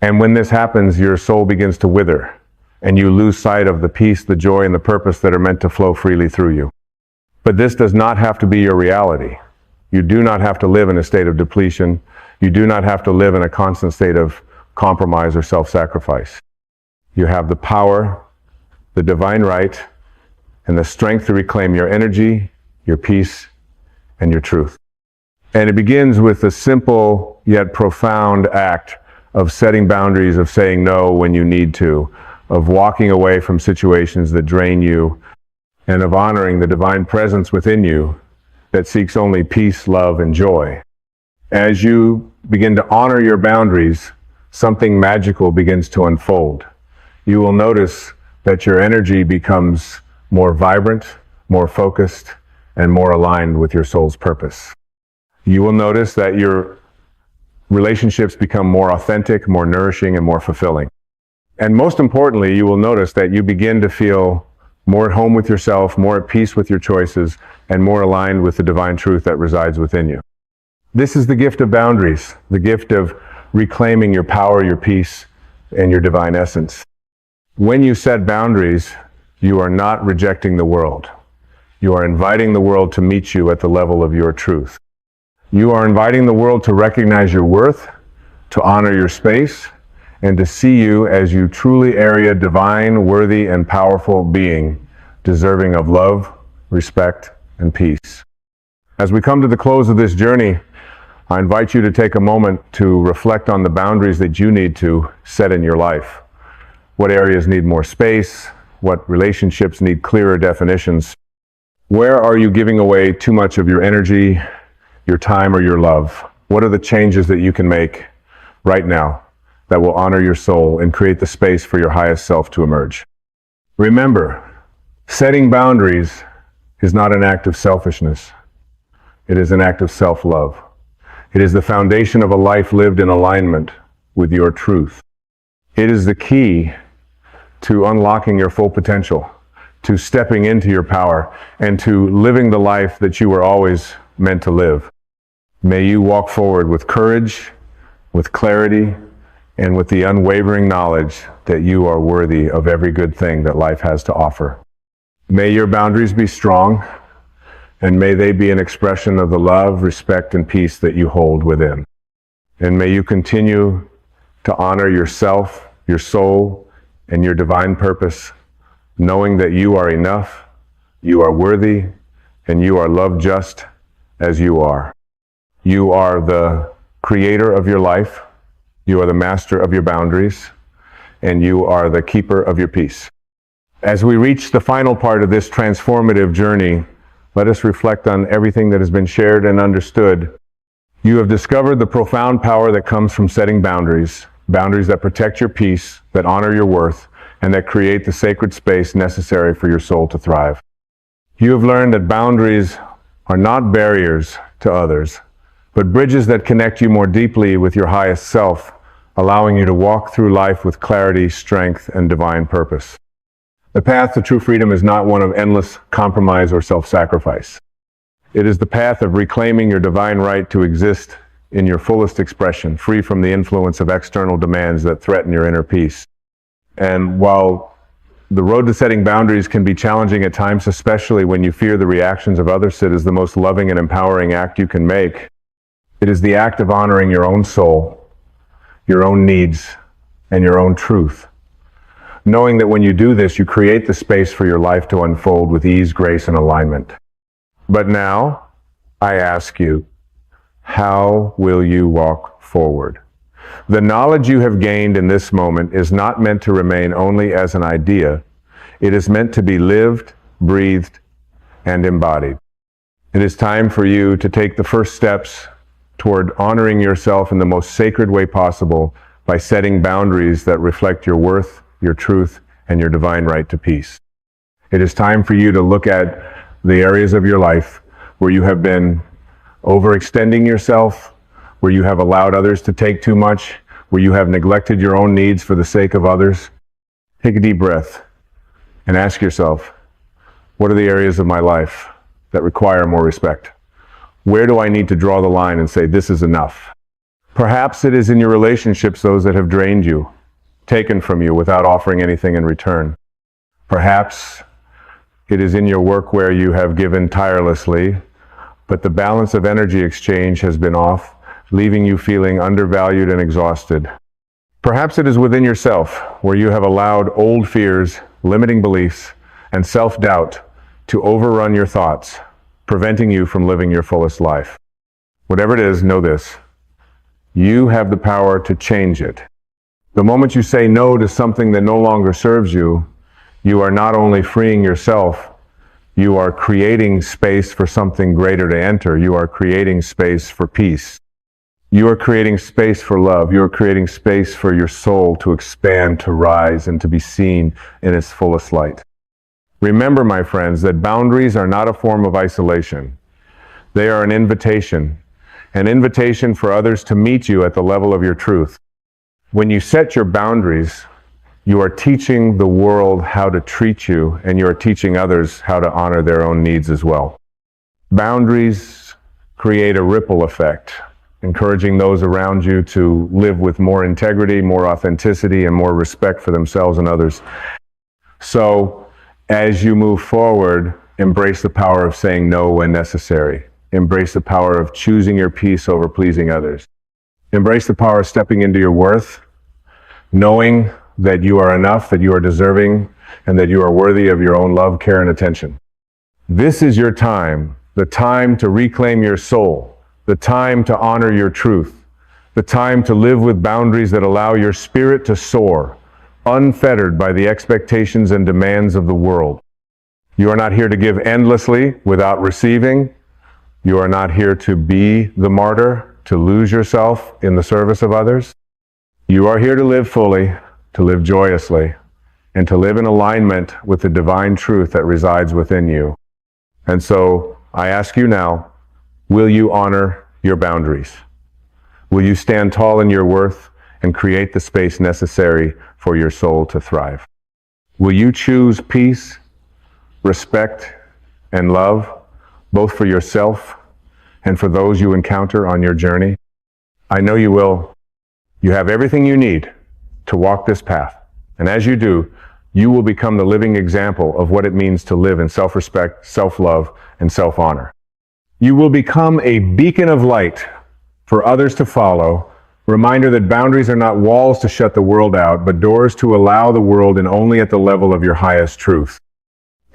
And when this happens, your soul begins to wither, and you lose sight of the peace, the joy, and the purpose that are meant to flow freely through you. But this does not have to be your reality. You do not have to live in a state of depletion. You do not have to live in a constant state of compromise or self-sacrifice. You have the power, the divine right, and the strength to reclaim your energy, your peace, and your truth. And it begins with the simple yet profound act of setting boundaries, of saying no when you need to, of walking away from situations that drain you, and of honoring the divine presence within you that seeks only peace, love, and joy. As you begin to honor your boundaries, something magical begins to unfold. You will notice that your energy becomes more vibrant, more focused, and more aligned with your soul's purpose. You will notice that your relationships become more authentic, more nourishing, and more fulfilling. And most importantly, you will notice that you begin to feel more at home with yourself, more at peace with your choices, and more aligned with the divine truth that resides within you. This is the gift of boundaries, the gift of reclaiming your power, your peace, and your divine essence. When you set boundaries, you are not rejecting the world. You are inviting the world to meet you at the level of your truth. You are inviting the world to recognize your worth, to honor your space, and to see you as you truly are a divine, worthy, and powerful being, deserving of love, respect, and peace. As we come to the close of this journey, I invite you to take a moment to reflect on the boundaries that you need to set in your life. What areas need more space? What relationships need clearer definitions? Where are you giving away too much of your energy, your time, or your love? What are the changes that you can make right now that will honor your soul and create the space for your highest self to emerge? Remember, setting boundaries is not an act of selfishness. It is an act of self-love. It is the foundation of a life lived in alignment with your truth. It is the key to unlocking your full potential, to stepping into your power, and to living the life that you were always meant to live. May you walk forward with courage, with clarity, and with the unwavering knowledge that you are worthy of every good thing that life has to offer. May your boundaries be strong, and may they be an expression of the love, respect, and peace that you hold within. And may you continue to honor yourself, your soul, and your divine purpose, knowing that you are enough, you are worthy, and you are loved just as you are. You are the creator of your life, you are the master of your boundaries, and you are the keeper of your peace. As we reach the final part of this transformative journey, let us reflect on everything that has been shared and understood. You have discovered the profound power that comes from setting boundaries, boundaries that protect your peace, that honor your worth, and that create the sacred space necessary for your soul to thrive. You have learned that boundaries are not barriers to others, but bridges that connect you more deeply with your highest self, allowing you to walk through life with clarity, strength, and divine purpose. The path to true freedom is not one of endless compromise or self-sacrifice. It is the path of reclaiming your divine right to exist in your fullest expression, free from the influence of external demands that threaten your inner peace. And while the road to setting boundaries can be challenging at times, especially when you fear the reactions of others, it is the most loving and empowering act you can make. It is the act of honoring your own soul, your own needs, and your own truth. Knowing that when you do this, you create the space for your life to unfold with ease, grace, and alignment. But now, I ask you, how will you walk forward? The knowledge you have gained in this moment is not meant to remain only as an idea. It is meant to be lived, breathed, and embodied. It is time for you to take the first steps toward honoring yourself in the most sacred way possible by setting boundaries that reflect your worth, your truth, and your divine right to peace. It is time for you to look at the areas of your life where you have been overextending yourself, where you have allowed others to take too much, where you have neglected your own needs for the sake of others. Take a deep breath and ask yourself, what are the areas of my life that require more respect? Where do I need to draw the line and say, this is enough? Perhaps it is in your relationships, those that have drained you, taken from you without offering anything in return. Perhaps it is in your work where you have given tirelessly, but the balance of energy exchange has been off, leaving you feeling undervalued and exhausted. Perhaps it is within yourself, where you have allowed old fears, limiting beliefs, and self-doubt to overrun your thoughts, preventing you from living your fullest life. Whatever it is, know this: you have the power to change it. The moment you say no to something that no longer serves you, you are not only freeing yourself, you are creating space for something greater to enter. You are creating space for peace. You are creating space for love. You are creating space for your soul to expand, to rise, and to be seen in its fullest light. Remember, my friends, that boundaries are not a form of isolation. They are an invitation for others to meet you at the level of your truth. When you set your boundaries, you are teaching the world how to treat you, and you are teaching others how to honor their own needs as well. Boundaries create a ripple effect, encouraging those around you to live with more integrity, more authenticity, and more respect for themselves and others. So, as you move forward, embrace the power of saying no when necessary. Embrace the power of choosing your peace over pleasing others. Embrace the power of stepping into your worth, knowing that you are enough, that you are deserving, and that you are worthy of your own love, care, and attention. This is your time, the time to reclaim your soul, the time to honor your truth, the time to live with boundaries that allow your spirit to soar, unfettered by the expectations and demands of the world. You are not here to give endlessly without receiving. You are not here to be the martyr, to lose yourself in the service of others. You are here to live fully, to live joyously, and to live in alignment with the divine truth that resides within you. And so, I ask you now, will you honor your boundaries? Will you stand tall in your worth and create the space necessary for your soul to thrive? Will you choose peace, respect, and love, both for yourself and for those you encounter on your journey? I know you will. You have everything you need to walk this path. And as you do, you will become the living example of what it means to live in self-respect, self-love, and self-honor. You will become a beacon of light for others to follow. Reminder that boundaries are not walls to shut the world out, but doors to allow the world in only at the level of your highest truth.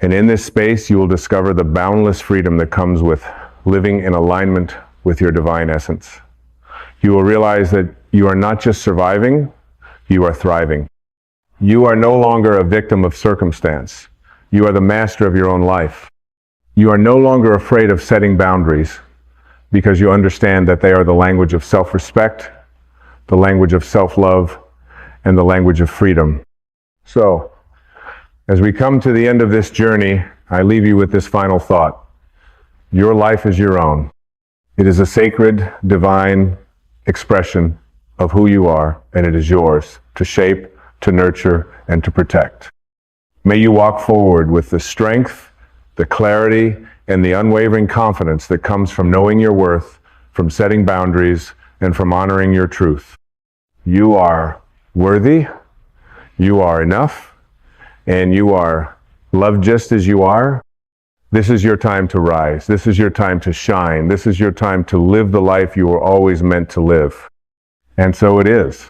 And in this space, you will discover the boundless freedom that comes with living in alignment with your divine essence. You will realize that you are not just surviving, you are thriving. You are no longer a victim of circumstance. You are the master of your own life. You are no longer afraid of setting boundaries because you understand that they are the language of self-respect, the language of self-love, and the language of freedom. So, as we come to the end of this journey, I leave you with this final thought. Your life is your own. It is a sacred, divine expression of who you are, and it is yours to shape, to nurture, and to protect. May you walk forward with the strength, the clarity, and the unwavering confidence that comes from knowing your worth, from setting boundaries, and from honoring your truth. You are worthy, you are enough, and you are loved just as you are. This is your time to rise. This is your time to shine. This is your time to live the life you were always meant to live. And so it is.